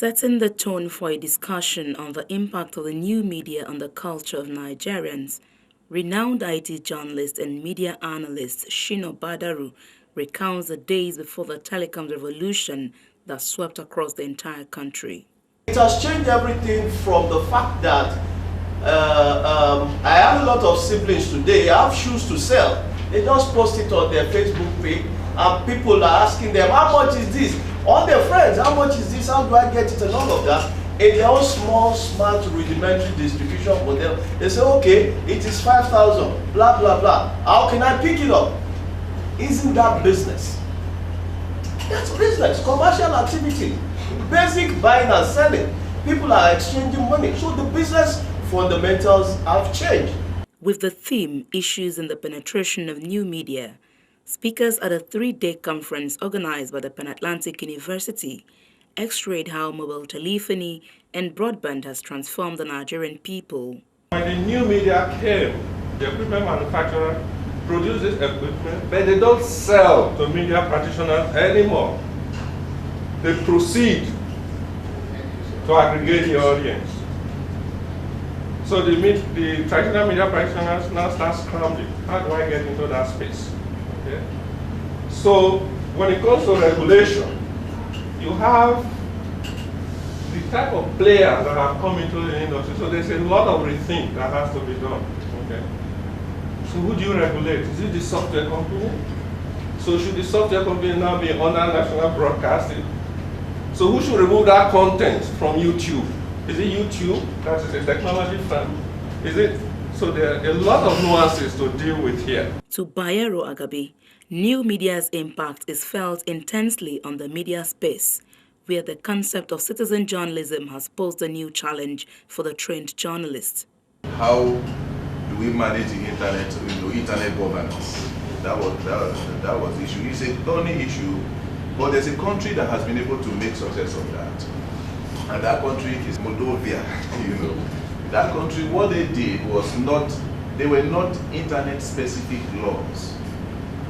Setting the tone for a discussion on the impact of the new media on the culture of Nigerians, renowned IT journalist and media analyst Shino Badaru recounts the days before the telecoms revolution that swept across the entire country. It has changed everything from the fact that I have a lot of siblings today. I have shoes to sell. They just post it on their Facebook page and people are asking them, how much is this? All their friends, how much is this? How do I get it? And all of that. In their own small, smart, rudimentary distribution model, they say, okay, it is 5,000, blah, blah, blah. How can I pick it up? Isn't that business? That's business, commercial activity, basic buying and selling. People are exchanging money. So the business fundamentals have changed. With the theme, Issues in the Penetration of New Media, speakers at a 3-day conference organized by the Pan-Atlantic University x-rayed how mobile telephony and broadband has transformed the Nigerian people. When the new media came, the equipment manufacturer produces equipment, but they don't sell to media practitioners anymore. They proceed to aggregate the audience. So the traditional media practitioners now start scrambling. How do I get into that space? Okay. So when it comes to regulation, you have the type of players that have come into the industry. So there's a lot of rethink that has to be done. Okay. So who do you regulate? Is it the software company? So should the software company now be under national broadcasting? So who should remove that content from YouTube? Is it YouTube? That is a technology firm. Is it? So there are a lot of nuances to deal with here. To Bayero Agabi, new media's impact is felt intensely on the media space, where the concept of citizen journalism has posed a new challenge for the trained journalist. How do we manage the internet, internet governance? That was the issue. It's a thorny issue, but there's a country that has been able to make success of that. And that country is Moldova, That country, what they did was they were not internet-specific laws.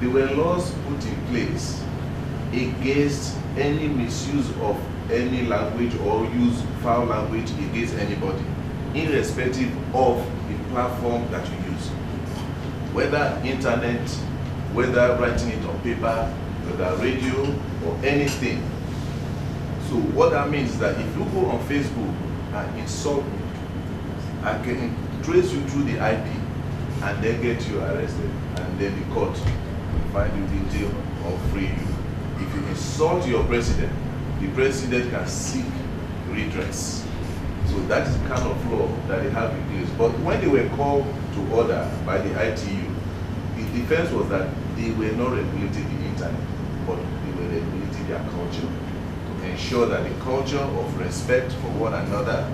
They were laws put in place against any misuse of any language or use foul language against anybody, irrespective of the platform that you use. Whether internet, whether writing it on paper, whether radio or anything. So what that means is that if you go on Facebook and insult me, I can trace you through the IP and then get you arrested, and then the court will find you in jail or free you. If you insult your president, the president can seek redress. So that is the kind of law that they have in place. But when they were called to order by the ITU, the defense was that they were not regulating the internet, but they were regulating their culture, to ensure that the culture of respect for one another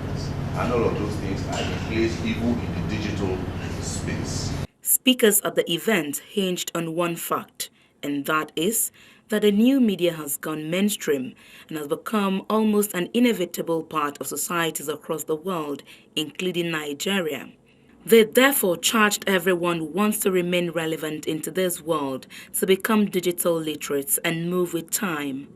and all of those things are in place even in the digital space. Speakers at the event hinged on one fact, and that is that the new media has gone mainstream and has become almost an inevitable part of societies across the world, including Nigeria. They therefore charged everyone who wants to remain relevant in today's world to become digital literates and move with time.